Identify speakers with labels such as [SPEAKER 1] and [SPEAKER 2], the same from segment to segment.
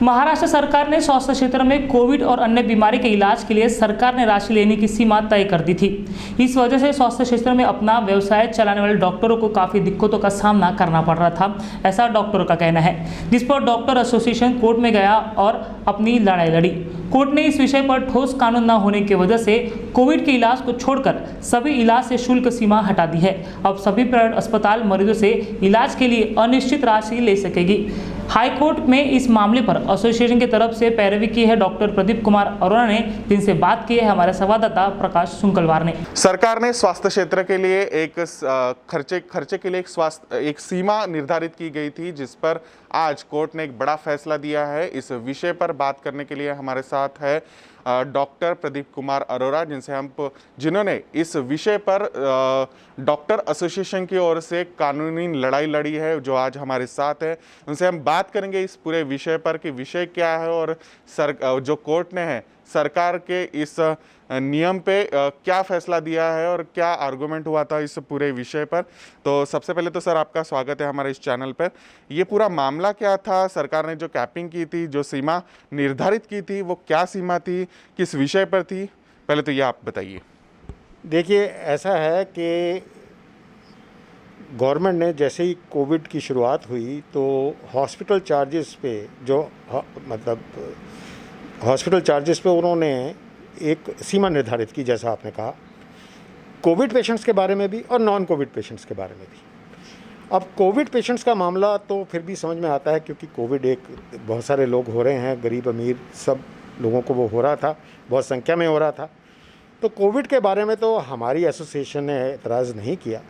[SPEAKER 1] महाराष्ट्र सरकार ने स्वास्थ्य क्षेत्र में कोविड और अन्य बीमारी के इलाज के लिए सरकार ने राशि लेने की सीमा तय कर दी थी। इस वजह से स्वास्थ्य क्षेत्र में अपना व्यवसाय चलाने वाले डॉक्टरों को काफ़ी दिक्कतों का सामना करना पड़ रहा था, ऐसा डॉक्टरों का कहना है। जिस पर डॉक्टर एसोसिएशन कोर्ट में गया और अपनी लड़ाई लड़ी। कोर्ट ने इस विषय पर ठोस कानून न होने की वजह से कोविड के इलाज को छोड़कर सभी इलाज से शुल्क सीमा हटा दी है। अब सभी प्राइवेट अस्पताल मरीजों से इलाज के लिए अनिश्चित राशि ले सकेगी। हाईकोर्ट में इस मामले पर एसोसिएशन की तरफ से पैरवी की है डॉक्टर प्रदीप कुमार अरोड़ा ने, जिनसे बात की है हमारे संवाददाता प्रकाश सुंकलवार ने।
[SPEAKER 2] सरकार ने स्वास्थ्य क्षेत्र के लिए एक खर्चे के लिए एक सीमा निर्धारित की गई थी, जिस पर आज कोर्ट ने एक बड़ा फैसला दिया है। इस विषय पर बात करने के लिए हमारे साथ है डॉक्टर प्रदीप कुमार अरोड़ा, जिन्होंने इस विषय पर डॉक्टर एसोसिएशन की ओर से कानूनी लड़ाई लड़ी है, जो आज हमारे साथ है। उनसे हम बात करेंगे इस पूरे विषय पर कि विषय क्या है और जो कोर्ट ने है सरकार के इस नियम पे क्या फैसला दिया है और क्या आर्गुमेंट हुआ था इस पूरे विषय पर। तो सबसे पहले तो सर आपका स्वागत है हमारे इस चैनल पर। ये पूरा मामला क्या था? सरकार ने जो कैपिंग की थी, जो सीमा निर्धारित की थी, वो क्या सीमा थी, किस विषय पर थी? पहले तो ये आप बताइए।
[SPEAKER 3] देखिए, ऐसा है कि गवर्नमेंट ने जैसे ही कोविड की शुरुआत हुई तो हॉस्पिटल चार्जेस पे हॉस्पिटल चार्जेस पे उन्होंने एक सीमा निर्धारित की, जैसा आपने कहा, कोविड पेशेंट्स के बारे में भी और नॉन कोविड पेशेंट्स के बारे में भी। अब कोविड पेशेंट्स का मामला तो फिर भी समझ में आता है, क्योंकि कोविड बहुत सारे लोग हो रहे हैं, गरीब अमीर सब लोगों को वो हो रहा था, बहुत संख्या में हो रहा था। तो कोविड के बारे में तो हमारी एसोसिएशन ने एतराज़ नहीं किया,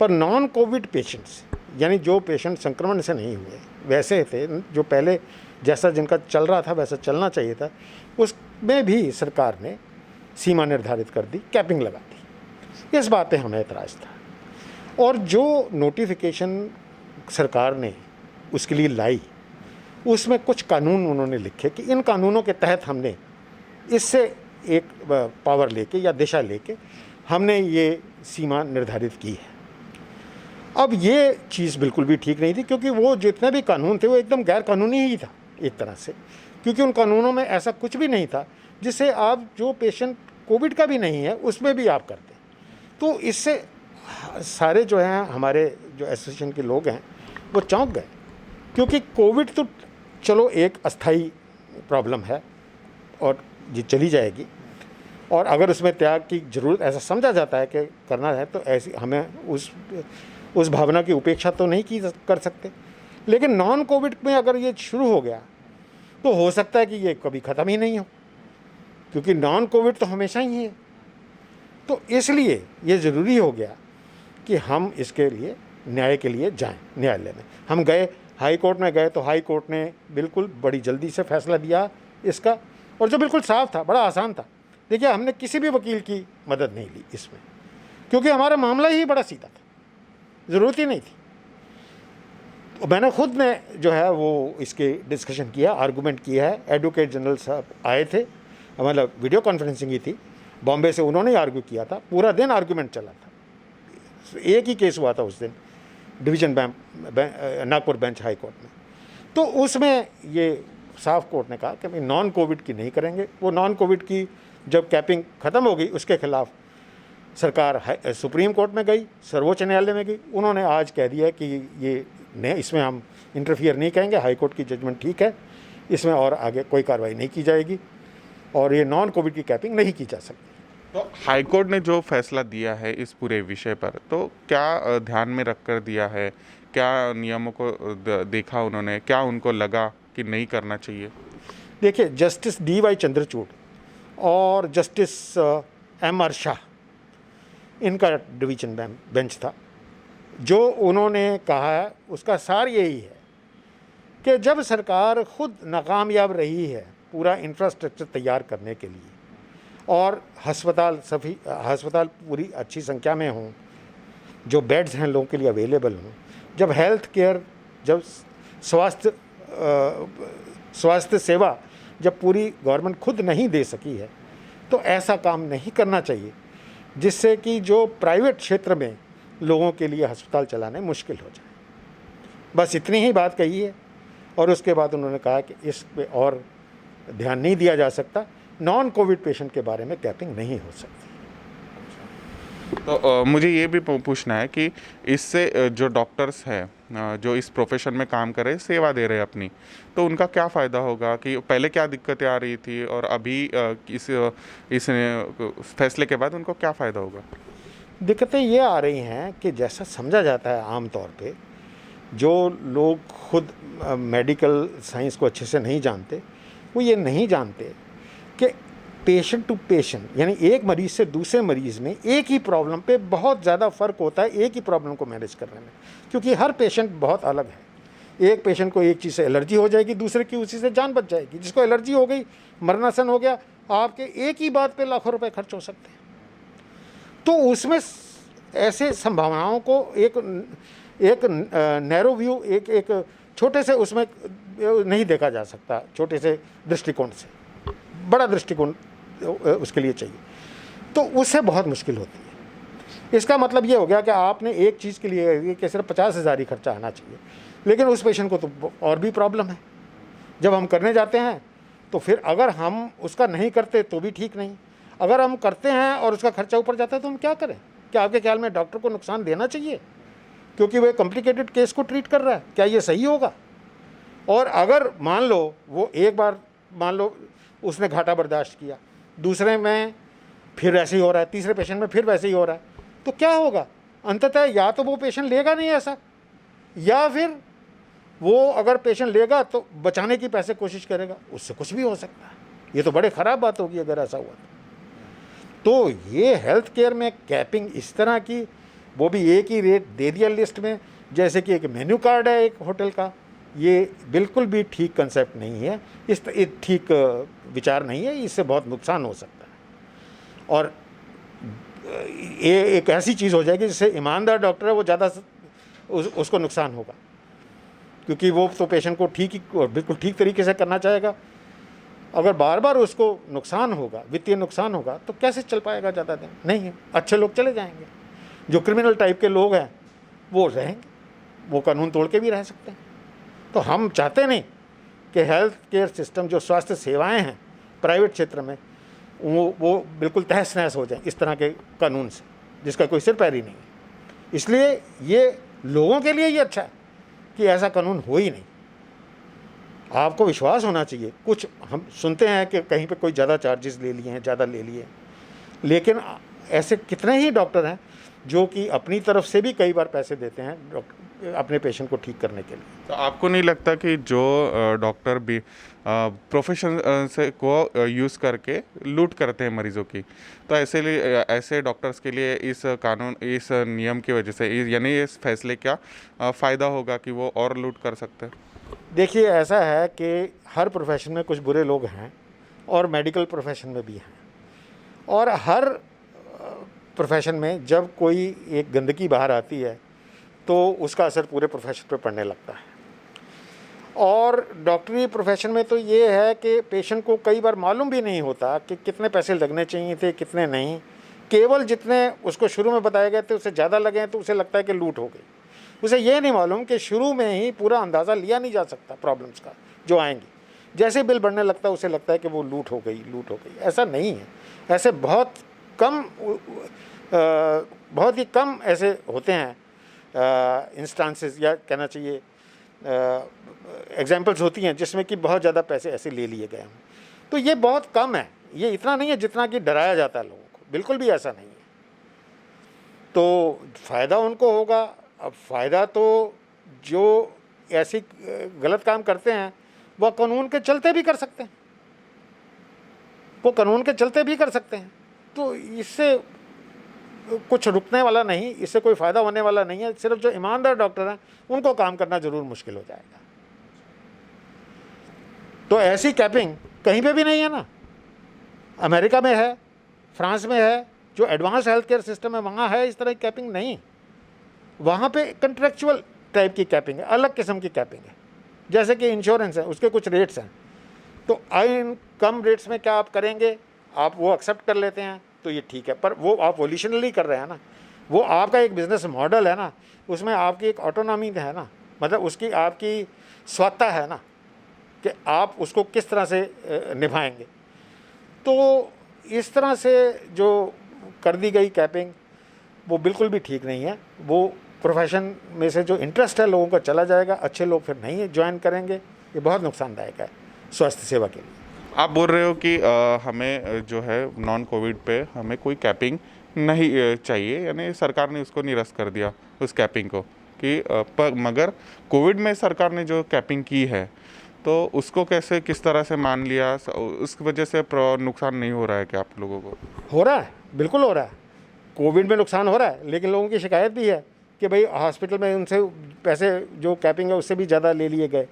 [SPEAKER 3] पर नॉन कोविड पेशेंट्स यानी जो पेशेंट संक्रमण से नहीं हुए, वैसे थे जो पहले जैसा जिनका चल रहा था वैसा चलना चाहिए था, उसमें भी सरकार ने सीमा निर्धारित कर दी, कैपिंग लगा दी। इस बात पे हमें एतराज़ था। और जो नोटिफिकेशन सरकार ने उसके लिए लाई, उसमें कुछ कानून उन्होंने लिखे कि इन कानूनों के तहत हमने इससे एक पावर लेके या दिशा लेके हमने ये सीमा निर्धारित की है। अब ये चीज़ बिल्कुल भी ठीक नहीं थी, क्योंकि वो जितने भी कानून थे वो एकदम गैर कानूनी ही था एक तरह से, क्योंकि उन कानूनों में ऐसा कुछ भी नहीं था जिससे आप जो पेशेंट कोविड का भी नहीं है उसमें भी आप करते। तो इससे सारे जो हैं हमारे जो एसोसिएशन के लोग हैं वो चौंक गए, क्योंकि कोविड तो चलो एक अस्थाई प्रॉब्लम है और ये चली जाएगी, और अगर उसमें त्याग की ज़रूरत ऐसा समझा जाता है कि करना है तो ऐसी हमें उस भावना की उपेक्षा तो नहीं की कर सकते। लेकिन नॉन कोविड में अगर ये शुरू हो गया तो हो सकता है कि ये कभी ख़त्म ही नहीं हो, क्योंकि नॉन कोविड तो हमेशा ही है। तो इसलिए ये ज़रूरी हो गया कि हम इसके लिए न्याय के लिए जाएं। न्यायालय में हम गए, हाई कोर्ट में गए, तो हाई कोर्ट ने बिल्कुल बड़ी जल्दी से फैसला दिया इसका, और जो बिल्कुल साफ था, बड़ा आसान था। देखिए, हमने किसी भी वकील की मदद नहीं ली इसमें, क्योंकि हमारा मामला ही बड़ा सीधा था, ज़रूरत ही नहीं थी। तो मैंने खुद ने जो है वो इसके डिस्कशन किया, आर्गूमेंट किया है। एडवोकेट जनरल साहब आए थे, मतलब वीडियो कॉन्फ्रेंसिंग ही थी, बॉम्बे से उन्होंने आर्ग्यू किया था, पूरा दिन आर्गूमेंट चला था। एक ही केस हुआ था उस दिन division Nagpur bench high court में। तो उसमें ये साफ कोर्ट ने कहा कि भाई नॉन कोविड की नहीं करेंगे। वो नॉन कोविड की जब कैपिंग ख़त्म हो गई, उसके खिलाफ सरकार सुप्रीम कोर्ट में गई, सर्वोच्च न्यायालय में गई। उन्होंने आज कह दिया कि ये नहीं, इसमें हम इंटरफियर नहीं करेंगे, हाई कोर्ट की जजमेंट ठीक है, इसमें और आगे कोई कार्रवाई नहीं की जाएगी और ये नॉन कोविड की कैपिंग नहीं की जा सकती।
[SPEAKER 2] तो हाई कोर्ट ने जो फैसला दिया है इस पूरे विषय पर, तो क्या ध्यान में रखकर दिया है? क्या नियमों को देखा उन्होंने? क्या उनको लगा कि नहीं करना चाहिए?
[SPEAKER 3] देखिए, जस्टिस DY चंद्रचूड़ और जस्टिस MR शाह, इनका डिवीज़न बेंच था। जो उन्होंने कहा है उसका सार यही है कि जब सरकार खुद नाकामयाब रही है पूरा इंफ्रास्ट्रक्चर तैयार करने के लिए, और हस्पताल पूरी अच्छी संख्या में हों, जो बेड्स हैं लोगों के लिए अवेलेबल हों, जब हेल्थ केयर, जब स्वास्थ्य सेवा जब पूरी गवर्नमेंट खुद नहीं दे सकी है, तो ऐसा काम नहीं करना चाहिए जिससे कि जो प्राइवेट क्षेत्र में लोगों के लिए अस्पताल चलाने मुश्किल हो जाए। बस इतनी ही बात कही है। और उसके बाद उन्होंने कहा कि इस पे और ध्यान नहीं दिया जा सकता, नॉन कोविड पेशेंट के बारे में कैपिंग नहीं हो सकती।
[SPEAKER 2] तो मुझे ये भी पूछना है कि इससे जो डॉक्टर्स हैं जो इस प्रोफेशन में काम कर रहे हैं, सेवा दे रहे हैं अपनी, तो उनका क्या फ़ायदा होगा कि पहले क्या दिक्कतें आ रही थी और अभी इस फैसले के बाद उनको क्या फ़ायदा होगा?
[SPEAKER 3] दिक्कतें ये आ रही हैं कि जैसा समझा जाता है आम तौर पे, जो लोग खुद मेडिकल साइंस को अच्छे से नहीं जानते, वो ये नहीं जानते कि पेशेंट टू पेशेंट, यानी एक मरीज़ से दूसरे मरीज़ में एक ही प्रॉब्लम पे बहुत ज़्यादा फ़र्क होता है एक ही प्रॉब्लम को मैनेज करने में, क्योंकि हर पेशेंट बहुत अलग है। एक पेशेंट को एक चीज़ से एलर्जी हो जाएगी, दूसरे की उसी से जान बच जाएगी। जिसको एलर्जी हो गई, मरनासन हो गया, आपके एक ही बात पे लाखों रुपए खर्च हो सकते हैं। तो उसमें ऐसे संभावनाओं को एक नैरो व्यू, एक छोटे से उसमें नहीं देखा जा सकता, छोटे से दृष्टिकोण से बड़ा दृष्टिकोण उसके लिए चाहिए, तो उससे बहुत मुश्किल होती है। इसका मतलब ये हो गया कि आपने एक चीज़ के लिए कि सिर्फ 50,000 ही खर्चा आना चाहिए, लेकिन उस पेशेंट को तो और भी प्रॉब्लम है। जब हम करने जाते हैं तो फिर अगर हम उसका नहीं करते तो भी ठीक नहीं, अगर हम करते हैं और उसका खर्चा ऊपर जाता है तो हम क्या करें? क्या आपके ख्याल में डॉक्टर को नुकसान देना चाहिए क्योंकि वह कॉम्प्लिकेटेड केस को ट्रीट कर रहा है? क्या ये सही होगा? और अगर मान लो वो एक बार मान लो उसने घाटा बर्दाश्त किया, दूसरे में फिर ऐसे ही हो रहा है, तीसरे पेशेंट में फिर वैसे ही हो रहा है, तो क्या होगा? अंततः या तो वो पेशेंट लेगा नहीं ऐसा, या फिर वो अगर पेशेंट लेगा तो बचाने की पैसे कोशिश करेगा, उससे कुछ भी हो सकता है। ये तो बड़े ख़राब बात होगी अगर ऐसा हुआ तो ये हेल्थ केयर में कैपिंग इस तरह की, वो भी एक ही रेट दे दिया लिस्ट में, जैसे कि एक मेन्यू कार्ड है एक होटल का, ये बिल्कुल भी ठीक कंसेप्ट नहीं है, इस ठीक विचार नहीं है। इससे बहुत नुकसान हो सकता है और ये एक ऐसी चीज़ हो जाएगी जिससे ईमानदार डॉक्टर है वो ज़्यादा उसको नुकसान होगा, क्योंकि वो तो पेशेंट को ठीक ही बिल्कुल ठीक तरीके से करना चाहेगा। अगर बार बार उसको नुकसान होगा, वित्तीय नुकसान होगा, तो कैसे चल पाएगा ज़्यादा दिन? नहीं है। अच्छे लोग चले जाएंगे, जो क्रिमिनल टाइप के लोग हैं वो रहेंगे, वो कानून तोड़ के भी रह सकते हैं। तो हम चाहते नहीं कि हेल्थ केयर सिस्टम, जो स्वास्थ्य सेवाएं हैं प्राइवेट क्षेत्र में, वो बिल्कुल तहस नहस हो जाए इस तरह के कानून से, जिसका कोई सिर पैर ही नहीं है। इसलिए ये लोगों के लिए ये अच्छा है कि ऐसा कानून हो ही नहीं। आपको विश्वास होना चाहिए। कुछ हम सुनते हैं कि कहीं पे कोई ज़्यादा चार्जेस ले लिए हैं, ज़्यादा ले लिए, लेकिन ऐसे कितने ही डॉक्टर हैं जो कि अपनी तरफ से भी कई बार पैसे देते हैं अपने पेशेंट को ठीक करने के लिए।
[SPEAKER 2] तो आपको नहीं लगता कि जो डॉक्टर भी प्रोफेशन से को यूज़ करके लूट करते हैं मरीजों की, तो ऐसे डॉक्टर्स के लिए इस कानून, इस नियम की वजह से, यानी इस फैसले क्या फ़ायदा होगा कि वो और लूट कर सकते हैं?
[SPEAKER 3] देखिए, ऐसा है कि हर प्रोफेशन में कुछ बुरे लोग हैं और मेडिकल प्रोफेशन में भी हैं, और हर प्रोफेशन में जब कोई एक गंदगी बाहर आती है तो उसका असर पूरे प्रोफेशन पर पड़ने लगता है। और डॉक्टरी प्रोफेशन में तो ये है कि पेशेंट को कई बार मालूम भी नहीं होता कि कितने पैसे लगने चाहिए थे, कितने नहीं। केवल जितने उसको शुरू में बताए गए थे उससे ज़्यादा लगे हैं तो उसे लगता है कि लूट हो गई। उसे ये नहीं मालूम कि शुरू में ही पूरा अंदाज़ा लिया नहीं जा सकता प्रॉब्लम्स का जो आएंगी। जैसे बिल बढ़ने लगता है उसे लगता है कि वो लूट हो गई। ऐसा नहीं है। ऐसे बहुत ही कम ऐसे होते हैं इंस्टांसेस, या कहना चाहिए एग्जाम्पल्स होती हैं जिसमें कि बहुत ज़्यादा पैसे ऐसे ले लिए गए हैं। तो ये बहुत कम है, ये इतना नहीं है जितना कि डराया जाता है लोगों को, बिल्कुल भी ऐसा नहीं है। तो फ़ायदा उनको होगा। अब फ़ायदा तो जो ऐसी गलत काम करते हैं वह कानून के चलते भी कर सकते हैं, तो इससे कुछ रुकने वाला नहीं, इससे कोई फ़ायदा होने वाला नहीं है। सिर्फ जो ईमानदार डॉक्टर हैं उनको काम करना ज़रूर मुश्किल हो जाएगा। तो ऐसी कैपिंग कहीं पे भी नहीं है ना। अमेरिका में है, फ्रांस में है, जो एडवांस हेल्थ केयर सिस्टम है वहाँ है इस तरह की कैपिंग नहीं। वहाँ पे कंट्रेक्चुअल टाइप की कैपिंग है, अलग किस्म की कैपिंग है। जैसे कि इंश्योरेंस है, उसके कुछ रेट्स हैं, तो इन कम रेट्स में क्या आप करेंगे, आप वो एक्सेप्ट कर लेते हैं तो ये ठीक है। पर वो आप वॉल्यूशनली कर रहे हैं ना, वो आपका एक बिज़नेस मॉडल है ना, उसमें आपकी एक ऑटोनॉमी है ना, मतलब उसकी आपकी स्वायत्ता है ना। कि आप उसको किस तरह से निभाएंगे। तो इस तरह से जो कर दी गई कैपिंग वो बिल्कुल भी ठीक नहीं है। वो प्रोफेशन में से जो इंटरेस्ट है लोगों का चला जाएगा, अच्छे लोग फिर नहीं ज्वाइन करेंगे, ये बहुत नुकसानदायक है स्वास्थ्य सेवा के लिए।
[SPEAKER 2] आप बोल रहे हो कि हमें जो है नॉन कोविड पे हमें कोई कैपिंग नहीं चाहिए, यानी सरकार ने उसको निरस्त कर दिया उस कैपिंग को कि मगर कोविड में सरकार ने जो कैपिंग की है तो उसको कैसे किस तरह से मान लिया, उस वजह से नुकसान नहीं हो रहा है क्या आप लोगों को?
[SPEAKER 3] हो रहा है, बिल्कुल हो रहा है। कोविड में नुकसान हो रहा है, लेकिन लोगों की शिकायत भी है कि भाई हॉस्पिटल में उनसे पैसे जो कैपिंग है उससे भी ज़्यादा ले लिए गए।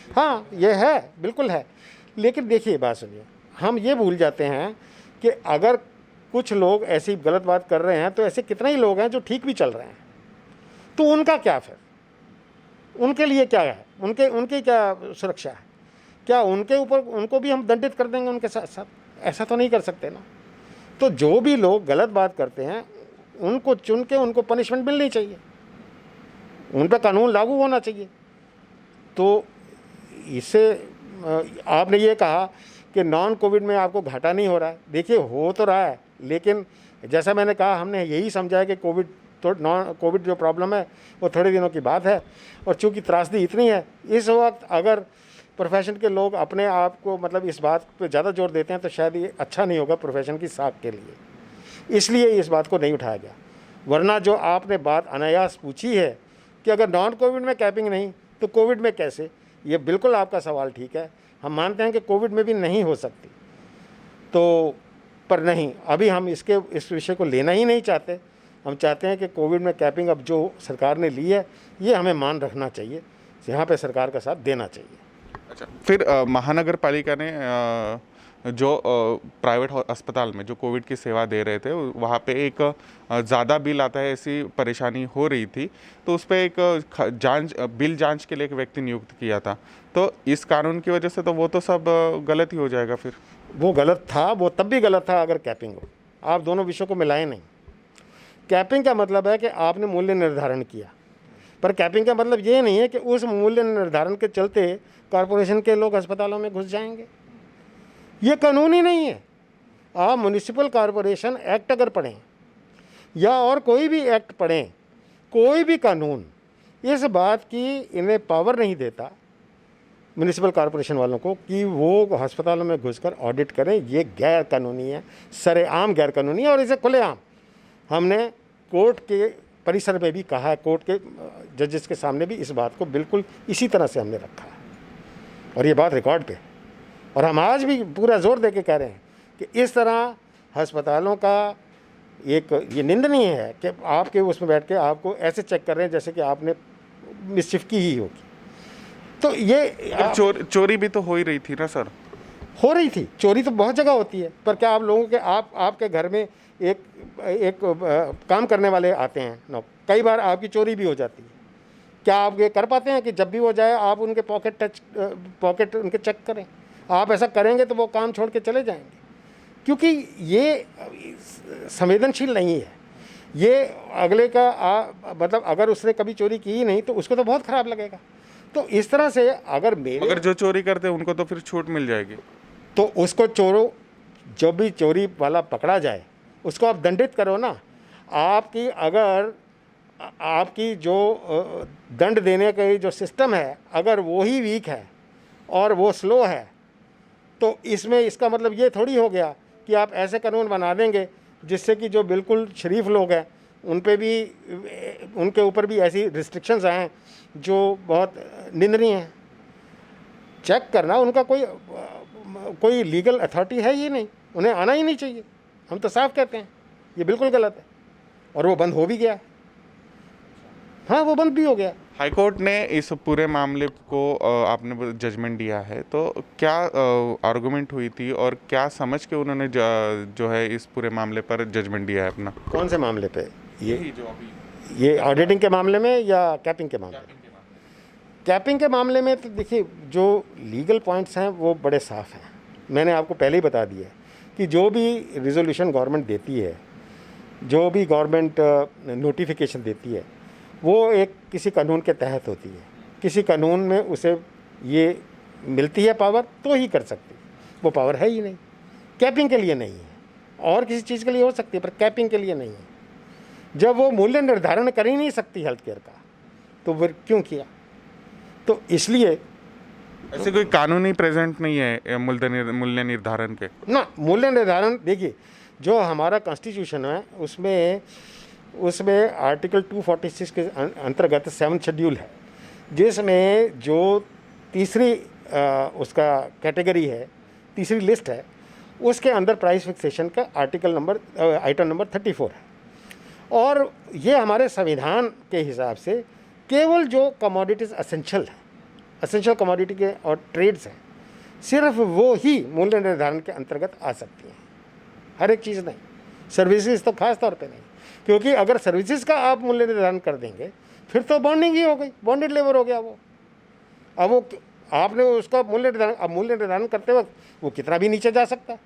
[SPEAKER 3] हाँ, ये है, बिल्कुल है। लेकिन देखिए, बात सुनिए, हम ये भूल जाते हैं कि अगर कुछ लोग ऐसी गलत बात कर रहे हैं तो ऐसे कितने ही लोग हैं जो ठीक भी चल रहे हैं, तो उनका क्या फिर? उनके लिए क्या है? उनकी क्या सुरक्षा है? क्या उनके ऊपर उनको भी हम दंडित कर देंगे उनके साथ साथ? ऐसा तो नहीं कर सकते ना। तो जो भी लोग गलत बात करते हैं उनको चुन के उनको पनिशमेंट मिलनी चाहिए, उन पर कानून लागू होना चाहिए। तो इससे आपने ये कहा कि नॉन कोविड में आपको घाटा नहीं हो रहा है। देखिए, हो तो रहा है, लेकिन जैसा मैंने कहा, हमने यही समझा है कि कोविड तो नॉन कोविड जो प्रॉब्लम है वो थोड़े दिनों की बात है। और चूँकि त्रासदी इतनी है इस वक्त, अगर प्रोफेशन के लोग अपने आप को मतलब इस बात पे ज़्यादा जोर देते हैं तो शायद ये अच्छा नहीं होगा प्रोफेशन की साख के लिए। इसलिए इस बात को नहीं उठाया गया। वरना जो आपने बात अनायास पूछी है कि अगर नॉन कोविड में कैपिंग नहीं तो कोविड में कैसे, ये बिल्कुल आपका सवाल ठीक है। हम मानते हैं कि कोविड में भी नहीं हो सकती, तो पर नहीं, अभी हम इस विषय को लेना ही नहीं चाहते। हम चाहते हैं कि कोविड में कैपिंग अब जो सरकार ने ली है ये हमें मान रखना चाहिए, यहाँ पे सरकार का साथ देना चाहिए।
[SPEAKER 2] अच्छा, फिर महानगर पालिका ने जो प्राइवेट अस्पताल में जो कोविड की सेवा दे रहे थे वहाँ पे एक ज़्यादा बिल आता है ऐसी परेशानी हो रही थी, तो उस पर एक बिल जांच के लिए एक व्यक्ति नियुक्त किया था। तो इस कानून की वजह से तो वो तो सब गलत ही हो जाएगा फिर।
[SPEAKER 3] वो गलत था, वो तब भी गलत था अगर कैपिंग हो। आप दोनों विषयों को मिलाएं नहीं। कैपिंग का मतलब है कि आपने मूल्य निर्धारण किया, पर कैपिंग का मतलब ये नहीं है कि उस मूल्य निर्धारण के चलते कॉरपोरेशन के लोग अस्पतालों में घुस जाएंगे। ये कानून ही नहीं है। आप म्युनिसिपल कॉरपोरेशन एक्ट अगर पढ़ें या और कोई भी एक्ट पढ़ें, कोई भी कानून इस बात की इन्हें पावर नहीं देता म्युनिसिपल कॉरपोरेशन वालों को कि वो अस्पतालों में घुसकर ऑडिट करें। ये गैर कानूनी है, सरेआम गैर कानूनी है। और इसे खुलेआम हमने कोर्ट के परिसर में भी कहा है, कोर्ट के जजेस के सामने भी इस बात को बिल्कुल इसी तरह से हमने रखा है, और ये बात रिकॉर्ड पे। और हम आज भी पूरा जोर दे के कह रहे हैं कि इस तरह अस्पतालों का एक ये निंदनीय है कि आपके उसमें बैठ के आपको ऐसे चेक कर रहे हैं जैसे कि आपने मिसचिफ की ही होगी। तो ये
[SPEAKER 2] चोरी भी तो हो ही रही थी ना सर?
[SPEAKER 3] हो रही थी, चोरी तो बहुत जगह होती है। पर क्या आप लोगों के आपके घर में एक काम करने वाले आते हैं ना, कई बार आपकी चोरी भी हो जाती है। क्या आप ये कर पाते हैं कि जब भी वो जाए आप उनके पॉकेट उनके चेक करें? आप ऐसा करेंगे तो वो काम छोड़ के चले जाएंगे, क्योंकि ये संवेदनशील नहीं है। ये अगले का मतलब अगर उसने कभी चोरी की ही नहीं तो उसको तो बहुत ख़राब लगेगा। तो इस तरह से अगर
[SPEAKER 2] जो चोरी करते हैं उनको तो फिर छूट मिल जाएगी,
[SPEAKER 3] तो उसको जो भी चोरी वाला पकड़ा जाए उसको आप दंडित करो ना। आपकी जो दंड देने का जो सिस्टम है अगर वो ही वीक है और वो स्लो है, तो इसमें इसका मतलब ये थोड़ी हो गया कि आप ऐसे कानून बना देंगे जिससे कि जो बिल्कुल शरीफ लोग हैं उनके ऊपर भी ऐसी रिस्ट्रिक्शंस आएँ जो बहुत निंदनीय हैं। चेक करना उनका कोई लीगल अथॉरिटी है ही नहीं, उन्हें आना ही नहीं चाहिए। हम तो साफ कहते हैं ये बिल्कुल गलत है, और वो बंद हो भी गया। हाँ, वो बंद भी हो गया।
[SPEAKER 2] हाईकोर्ट ने इस पूरे मामले को आपने जजमेंट दिया है, तो क्या आर्गुमेंट हुई थी और क्या समझ के उन्होंने जो है इस पूरे मामले पर जजमेंट दिया है अपना?
[SPEAKER 3] कौन से मामले पे?
[SPEAKER 2] जो
[SPEAKER 3] ये ऑडिटिंग के मामले में या कैपिंग के मामले में? कैपिंग के मामले में तो देखिए जो लीगल पॉइंट्स हैं वो बड़े साफ़ हैं। मैंने आपको पहले ही बता दिया कि जो भी रिजोल्यूशन गवर्नमेंट देती है, जो भी गवर्नमेंट नोटिफिकेशन देती है, वो एक किसी कानून के तहत होती है। किसी कानून में उसे ये मिलती है पावर तो ही कर सकती है, वो पावर है ही नहीं। कैपिंग के लिए नहीं है, और किसी चीज़ के लिए हो सकती है पर कैपिंग के लिए नहीं है। जब वो मूल्य निर्धारण कर ही नहीं सकती हेल्थ केयर का, तो फिर क्यों किया? तो इसलिए
[SPEAKER 2] ऐसे कोई कानूनी प्रेजेंट नहीं है मूल्य निर्धारण के
[SPEAKER 3] ना। मूल्य निर्धारण देखिए, जो हमारा कॉन्स्टिट्यूशन है उसमें आर्टिकल 246 के अंतर्गत 7th शेड्यूल है, जिसमें जो तीसरी उसका कैटेगरी है, तीसरी लिस्ट है, उसके अंदर प्राइस फिक्सेशन का आइटम नंबर 34 है। और ये हमारे संविधान के हिसाब से केवल जो कमोडिटीज़ असेंशियल कमोडिटी के और ट्रेड्स हैं, सिर्फ वो ही मूल्य निर्धारण के अंतर्गत आ सकती हैं, हर एक चीज़ नहीं। सर्विसेज तो खास तौर पे नहीं, क्योंकि अगर सर्विसेज का आप मूल्य निर्धारण कर देंगे फिर तो बॉन्डिंग ही हो गई, बॉन्डेड लेबर हो गया वो। अब वो आपने उसका मूल्य निर्धारण करते वक्त वो कितना भी नीचे जा सकता है।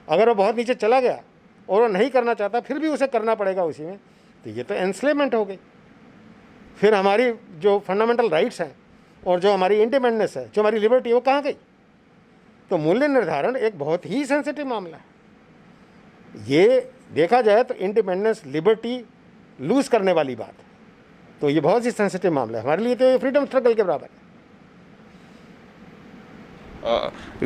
[SPEAKER 3] अगर वो बहुत नीचे चला गया और वो नहीं करना चाहता फिर भी उसे करना पड़ेगा उसी में, तो ये तो एनस्लेवमेंट हो गई। फिर हमारी जो फंडामेंटल राइट्स हैं और जो हमारी इंडिपेंडेंस है, जो हमारी लिबर्टी, वो कहाँ गई? तो मूल्य निर्धारण एक बहुत ही सेंसिटिव मामला है। ये देखा जाए तो इंडिपेंडेंस, लिबर्टी लूज़ करने वाली बात है, तो ये बहुत ही सेंसिटिव मामला है हमारे लिए, तो ये फ्रीडम स्ट्रगल के बराबर है।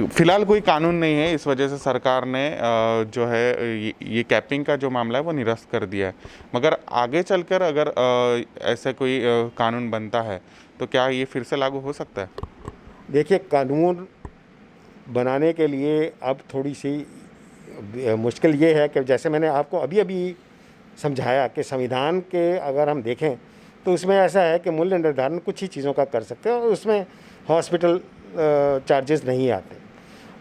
[SPEAKER 2] फिलहाल कोई कानून नहीं है, इस वजह से सरकार ने जो है ये कैपिंग का जो मामला है वो निरस्त कर दिया है। मगर आगे चलकर अगर ऐसा कोई कानून बनता है तो क्या ये फिर से लागू हो सकता है?
[SPEAKER 3] देखिए, कानून बनाने के लिए अब थोड़ी सी मुश्किल ये है कि जैसे मैंने आपको अभी समझाया कि संविधान के अगर हम देखें तो उसमें ऐसा है कि मूल्य निर्धारण कुछ ही चीज़ों का कर सकते हैं और उसमें हॉस्पिटल चार्जेस नहीं आते।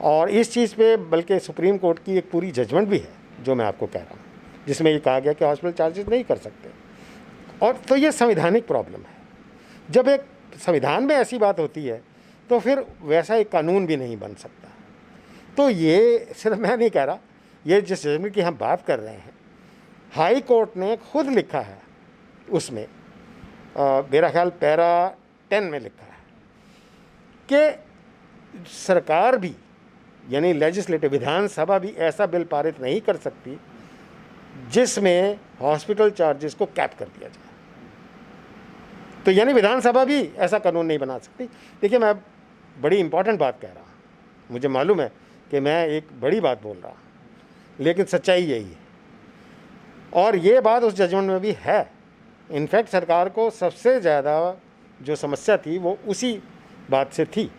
[SPEAKER 3] और इस चीज़ पे बल्कि सुप्रीम कोर्ट की एक पूरी जजमेंट भी है जो मैं आपको कह रहा हूँ, जिसमें ये कहा गया कि हॉस्पिटल चार्जेस नहीं कर सकते। और तो ये संवैधानिक प्रॉब्लम है। जब एक संविधान में ऐसी बात होती है तो फिर वैसा एक कानून भी नहीं बन सकता। तो ये सिर्फ मैं नहीं कह रहा, ये जिस जजमेंट की हम बात कर रहे हैं, हाई कोर्ट ने खुद लिखा है, उसमें मेरा ख्याल पैरा 10 में लिखा है कि सरकार भी, यानी लेजिस्लेटिव विधानसभा भी ऐसा बिल पारित नहीं कर सकती जिसमें हॉस्पिटल चार्जेस को कैप कर दिया जाए। तो यानी विधानसभा भी ऐसा कानून नहीं बना सकती। देखिए, मैं बड़ी इंपॉर्टेंट बात कह रहा हूँ, मुझे मालूम है कि मैं एक बड़ी बात बोल रहा हूँ, लेकिन सच्चाई यही है। और ये बात उस जजमेंट में भी है। इनफैक्ट सरकार को सबसे ज़्यादा जो समस्या थी वो उसी बात से थी,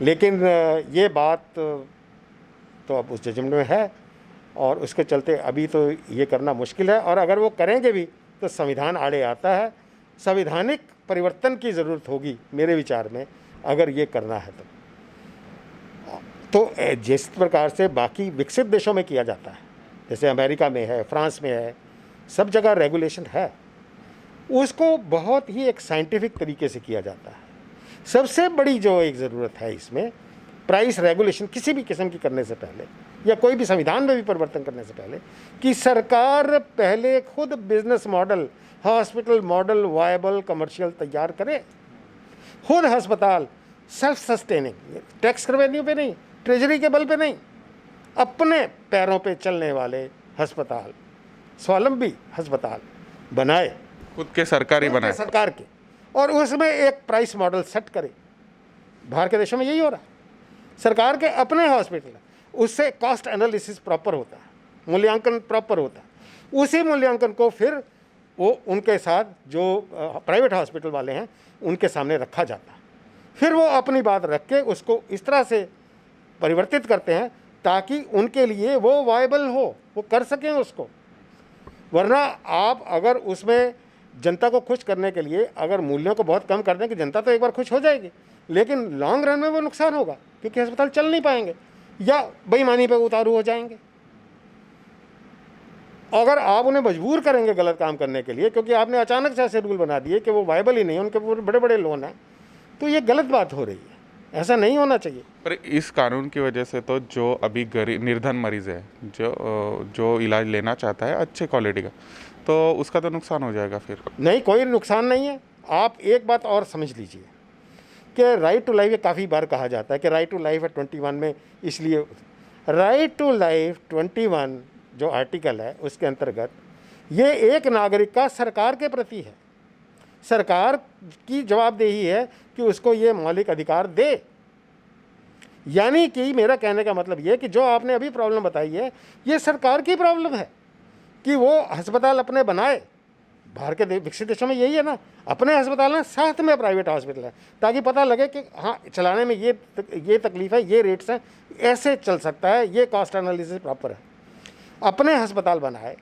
[SPEAKER 3] लेकिन ये बात तो अब उस जजमेंट में है और उसके चलते अभी तो ये करना मुश्किल है। और अगर वो करेंगे भी तो संविधान आड़े आता है। संवैधानिक परिवर्तन की ज़रूरत होगी मेरे विचार में, अगर ये करना है तो जिस प्रकार से बाकी विकसित देशों में किया जाता है, जैसे अमेरिका में है, फ्रांस में है, सब जगह रेगुलेशन है, उसको बहुत ही एक साइंटिफिक तरीके से किया जाता है। सबसे बड़ी जो एक ज़रूरत है इसमें, प्राइस रेगुलेशन किसी भी किस्म की करने से पहले या कोई भी संविधान में भी परिवर्तन करने से पहले, कि सरकार पहले खुद business model, hospital model viable commercial तैयार करे। खुद अस्पताल सेल्फ सस्टेनिंग, टैक्स रेवेन्यू पे नहीं, ट्रेजरी के बल पे नहीं, अपने पैरों पे चलने वाले अस्पताल, स्वावलंबी अस्पताल बनाए,
[SPEAKER 2] खुद के सरकारी बनाए,
[SPEAKER 3] सरकार के, और उसमें एक प्राइस मॉडल सेट करे। बाहर के देशों में यही हो रहा है। सरकार के अपने हॉस्पिटल, उससे कॉस्ट एनालिसिस प्रॉपर होता है, मूल्यांकन प्रॉपर होता है। उसी मूल्यांकन को फिर वो उनके साथ जो प्राइवेट हॉस्पिटल वाले हैं उनके सामने रखा जाता है। फिर वो अपनी बात रख के उसको इस तरह से परिवर्तित करते हैं ताकि उनके लिए वो वायबल हो, वो कर सकें उसको। वरना आप अगर उसमें जनता को खुश करने के लिए अगर मूल्यों को बहुत कम कर दें कि जनता तो एक बार खुश हो जाएगी, लेकिन लॉन्ग रन में वो नुकसान होगा, क्योंकि अस्पताल चल नहीं पाएंगे या बेईमानी पे उतारू हो जाएंगे। अगर आप उन्हें मजबूर करेंगे गलत काम करने के लिए, क्योंकि आपने अचानक से ऐसे रूल बना दिए कि वो वायबल ही नहीं, उनके बड़े बड़े लोन हैं, तो ये गलत बात हो रही है। ऐसा नहीं होना चाहिए।
[SPEAKER 2] पर इस कानून की वजह से तो जो अभी गरीब निर्धन मरीज है, जो इलाज लेना चाहता है अच्छे क्वालिटी का, तो उसका तो नुकसान हो जाएगा फिर।
[SPEAKER 3] नहीं, कोई नुकसान नहीं है। आप एक बात और समझ लीजिए कि राइट टू लाइफ, ये काफ़ी बार कहा जाता है कि राइट टू लाइफ है 21 में, इसलिए राइट टू लाइफ 21 जो आर्टिकल है उसके अंतर्गत ये एक नागरिक का सरकार के प्रति है। सरकार की जवाबदेही है कि उसको ये मौलिक अधिकार दे। यानी कि मेरा कहने का मतलब ये कि जो आपने अभी प्रॉब्लम बताई है ये सरकार की प्रॉब्लम है कि वो अस्पताल अपने बनाए। बाहर के विकसित देशों में यही है ना, अपने अस्पताल हैं साथ में प्राइवेट हॉस्पिटल है, ताकि पता लगे कि हाँ चलाने में ये तकलीफ है, ये रेट्स हैं, ऐसे चल सकता है, ये कॉस्ट एनालिसिस प्रॉपर है। अपने अस्पताल बनाए,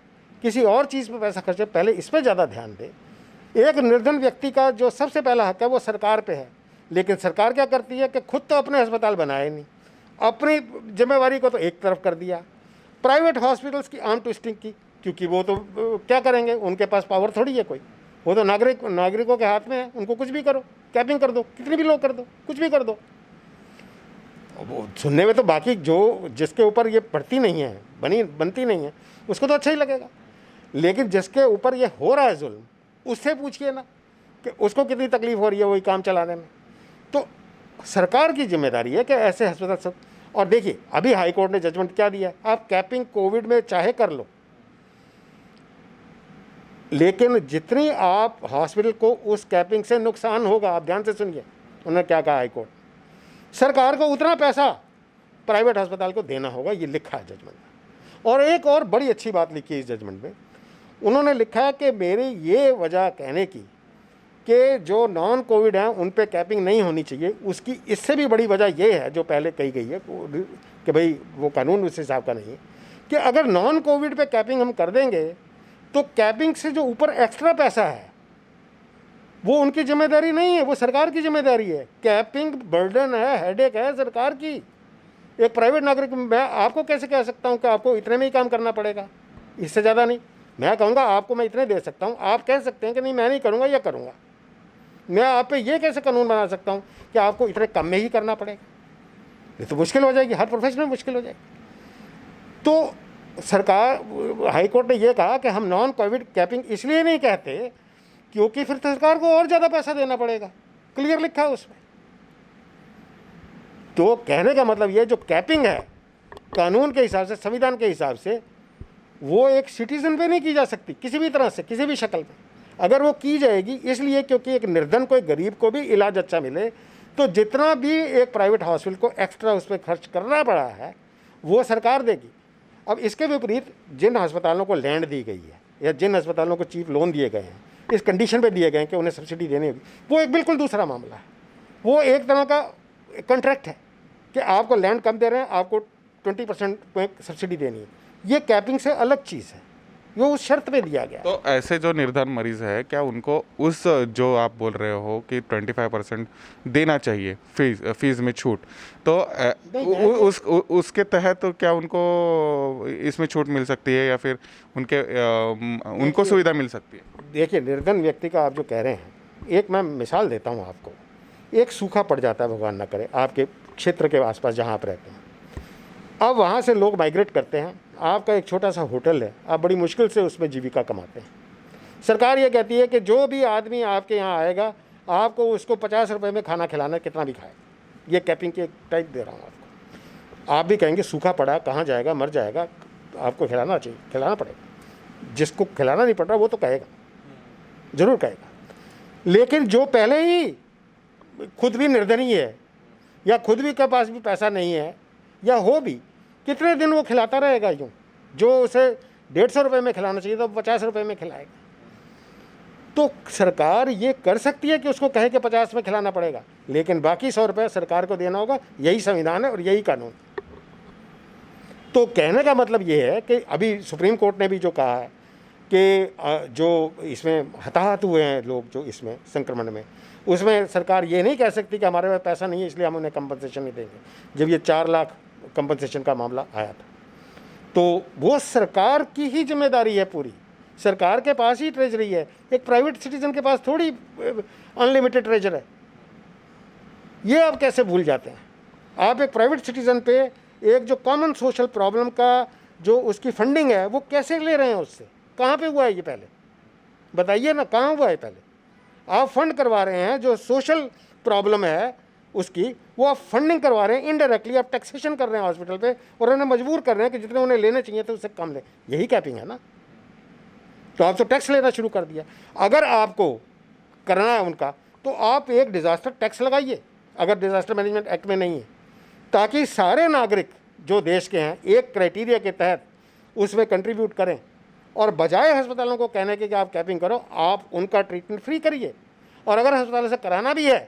[SPEAKER 3] किसी और चीज़ पर पैसा खर्चे, पहले इस पर ज़्यादा ध्यान दे। एक निर्धन व्यक्ति का जो सबसे पहला हक है वो सरकार पे है, लेकिन सरकार क्या करती है कि खुद तो अपने अस्पताल बनाए नहीं, अपनी जिम्मेवारी को तो एक तरफ कर दिया, प्राइवेट हॉस्पिटल्स की आर्म ट्विस्टिंग की, क्योंकि वो तो क्या करेंगे, उनके पास पावर थोड़ी है कोई, वो तो नागरिकों के हाथ में है, उनको कुछ भी करो, कैपिंग कर दो, कितनी भी लोग कर दो, कुछ भी कर दो। वो सुनने में तो बाकी जो जिसके ऊपर ये पड़ती नहीं है, बनती नहीं है, उसको तो अच्छा ही लगेगा, लेकिन जिसके ऊपर ये हो रहा है जुल्म, उससे पूछिए ना कि उसको कितनी तकलीफ हो रही है वही काम चलाने में। तो सरकार की जिम्मेदारी है कि ऐसे अस्पताल सब। और देखिए अभी हाई कोर्ट ने जजमेंट क्या दिया, आप कैपिंग कोविड में चाहे कर लो, लेकिन जितनी आप हॉस्पिटल को उस कैपिंग से नुकसान होगा, आप ध्यान से सुनिए उन्होंने क्या कहा हाई कोर्ट, सरकार को उतना पैसा प्राइवेट अस्पताल को देना होगा, ये लिखा है जजमेंट में। और एक और बड़ी अच्छी बात लिखी है इस जजमेंट में, उन्होंने लिखा है कि मेरी ये वजह कहने की कि जो नॉन कोविड हैं उन पे कैपिंग नहीं होनी चाहिए, उसकी इससे भी बड़ी वजह ये है जो पहले कही गई है कि भाई वो कानून उस हिसाब का नहीं है कि अगर नॉन कोविड पे कैपिंग हम कर देंगे तो कैपिंग से जो ऊपर एक्स्ट्रा पैसा है वो उनकी जिम्मेदारी नहीं है, वो सरकार की जिम्मेदारी है। कैपिंग बर्डन है, हेडेक है सरकार की। एक प्राइवेट नागरिक मैं आपको कैसे कह सकता हूँ कि आपको इतने में ही काम करना पड़ेगा, इससे ज़्यादा नहीं। मैं कहूँगा आपको मैं इतने दे सकता हूँ, आप कह सकते हैं कि नहीं मैं नहीं करूँगा या करूँगा। मैं आप पे ये कैसे कानून बना सकता हूँ कि आपको इतने कम में ही करना पड़ेगा, ये तो मुश्किल हो जाएगी, हर प्रोफेशन में मुश्किल हो जाएगी। तो सरकार हाई कोर्ट ने यह कहा कि हम नॉन कोविड कैपिंग इसलिए नहीं कहते क्योंकि फिर सरकार को और ज़्यादा पैसा देना पड़ेगा, क्लियर लिखा है उसमें। तो कहने का मतलब ये जो कैपिंग है कानून के हिसाब से, संविधान के हिसाब से, वो एक सिटीजन पे नहीं की जा सकती किसी भी तरह से, किसी भी शक्ल में। अगर वो की जाएगी इसलिए क्योंकि एक निर्धन को, एक गरीब को भी इलाज अच्छा मिले, तो जितना भी एक प्राइवेट हॉस्पिटल को एक्स्ट्रा उस पर खर्च करना पड़ा है वो सरकार देगी। अब इसके विपरीत जिन अस्पतालों को लैंड दी गई है या जिन अस्पतालों को चीप लोन दिए गए हैं, इस कंडीशन पे दिए गए हैं कि उन्हें सब्सिडी देनी होगी, वो एक बिल्कुल दूसरा मामला है। वो एक तरह का कॉन्ट्रैक्ट है कि आपको लैंड कम दे रहे हैं, आपको 20% सब्सिडी देनी है। ये कैपिंग से अलग चीज़ है, ये उस शर्त पे दिया गया।
[SPEAKER 2] तो ऐसे जो निर्धन मरीज है, क्या उनको उस जो आप बोल रहे हो कि 25% देना चाहिए फीस में छूट, तो उसके तहत तो क्या उनको इसमें छूट मिल सकती है या फिर उनको सुविधा मिल सकती है?
[SPEAKER 3] देखिए निर्धन व्यक्ति का आप जो कह रहे हैं, एक मैं मिसाल देता हूँ आपको। एक सूखा पड़ जाता है, भगवान ना करे, आपके क्षेत्र के आसपास जहाँ आप रहते हैं, अब वहाँ से लोग माइग्रेट करते हैं, आपका एक छोटा सा होटल है, आप बड़ी मुश्किल से उसमें जीविका कमाते हैं। सरकार ये कहती है कि जो भी आदमी आपके यहाँ आएगा आपको उसको 50 रुपये में खाना खिलाना, कितना भी खाए। ये कैपिंग की एक टाइप दे रहा हूँ आपको। आप भी कहेंगे सूखा पड़ा कहाँ जाएगा, मर जाएगा, आपको खिलाना चाहिए, खिलाना पड़ेगा। जिसको खिलाना नहीं पड़ रहा वो तो कहेगा, ज़रूर कहेगा। लेकिन जो पहले ही खुद भी निर्धन ही है या खुद भी के पास भी पैसा नहीं है या हो भी, कितने दिन वो खिलाता रहेगा यूँ? जो उसे 150 रुपये में खिलाना चाहिए तो 50 रुपये में खिलाएगा। तो सरकार ये कर सकती है कि उसको कहे कि 50 में खिलाना पड़ेगा, लेकिन बाकी 100 रुपये सरकार को देना होगा। यही संविधान है और यही कानून। तो कहने का मतलब ये है कि अभी सुप्रीम कोर्ट ने भी जो कहा है कि जो इसमें हताहत हुए हैं लोग जो इसमें संक्रमण में, उसमें सरकार ये नहीं कह सकती कि हमारे पास पैसा नहीं है इसलिए हम उन्हें कंपनसेशन नहीं देंगे। जब ये 4 लाख कंपनसेशन का मामला आया था तो वो सरकार की ही जिम्मेदारी है पूरी, सरकार के पास ही ट्रेजरी है। एक प्राइवेट सिटीजन के पास थोड़ी अनलिमिटेड ट्रेजर है। ये आप कैसे भूल जाते हैं? आप एक प्राइवेट सिटीजन पे एक जो कॉमन सोशल प्रॉब्लम का जो उसकी फंडिंग है वो कैसे ले रहे हैं उससे? कहाँ पे हुआ है ये? पहले बताइए ना, कहाँ हुआ है? पहले आप फंड करवा रहे हैं जो सोशल प्रॉब्लम है उसकी, वो आप फंडिंग करवा रहे हैं, इनडायरेक्टली आप टैक्सेशन कर रहे हैं हॉस्पिटल पे और उन्हें मजबूर कर रहे हैं कि जितने उन्हें लेने चाहिए थे उससे कम लें। यही कैपिंग है ना। तो आप तो टैक्स लेना शुरू कर दिया। अगर आपको करना है उनका तो आप एक डिज़ास्टर टैक्स लगाइए, अगर डिज़ास्टर मैनेजमेंट एक्ट में नहीं है, ताकि सारे नागरिक जो देश के हैं एक क्राइटेरिया के तहत उसमें कंट्रीब्यूट करें, और बजाय अस्पतालों को कहने के कि आप कैपिंग करो, आप उनका ट्रीटमेंट फ्री करिए। और अगर अस्पतालों से कराना भी है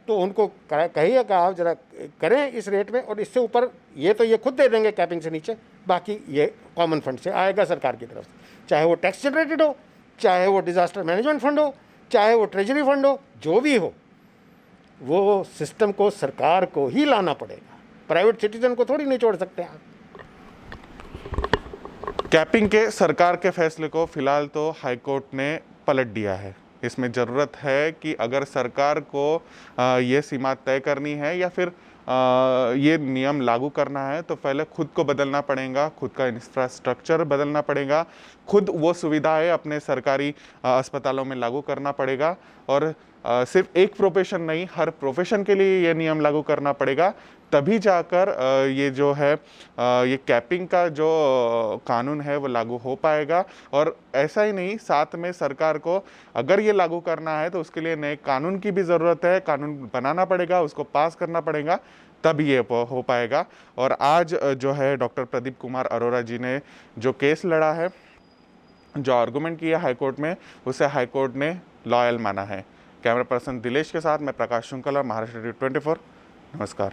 [SPEAKER 3] तो उनको कहिए कि आप ज़रा करें इस रेट में, और इससे ऊपर ये तो ये खुद दे देंगे कैपिंग से नीचे, बाकी ये कॉमन फंड से आएगा सरकार की तरफ से, चाहे वो टैक्स जनरेटेड हो, चाहे वो डिज़ास्टर मैनेजमेंट फंड हो, चाहे वो ट्रेजरी फंड हो, जो भी हो, वो सिस्टम को सरकार को ही लाना पड़ेगा। प्राइवेट सिटीजन को थोड़ी नहीं छोड़ सकते आप।
[SPEAKER 2] कैपिंग के सरकार के फैसले को फिलहाल तो हाईकोर्ट ने पलट दिया है। इसमें ज़रूरत है कि अगर सरकार को ये सीमा तय करनी है या फिर ये नियम लागू करना है तो पहले खुद को बदलना पड़ेगा, खुद का इंफ्रास्ट्रक्चर बदलना पड़ेगा, खुद वो सुविधाएं अपने सरकारी अस्पतालों में लागू करना पड़ेगा, और सिर्फ एक प्रोफेशन नहीं, हर प्रोफेशन के लिए ये नियम लागू करना पड़ेगा। तभी जाकर ये जो है ये कैपिंग का जो कानून है वो लागू हो पाएगा। और ऐसा ही नहीं, साथ में सरकार को अगर ये लागू करना है तो उसके लिए नए कानून की भी ज़रूरत है, कानून बनाना पड़ेगा, उसको पास करना पड़ेगा, तब ये हो पाएगा। और आज जो है डॉक्टर प्रदीप कुमार अरोरा जी ने जो केस लड़ा है, जो आर्गूमेंट किया हाईकोर्ट में, उसे हाईकोर्ट ने लॉयल माना है। कैमरा पर्सन दिलेश के साथ मैं प्रकाश शुक्ला, महाराष्ट्र 24। नमस्कार।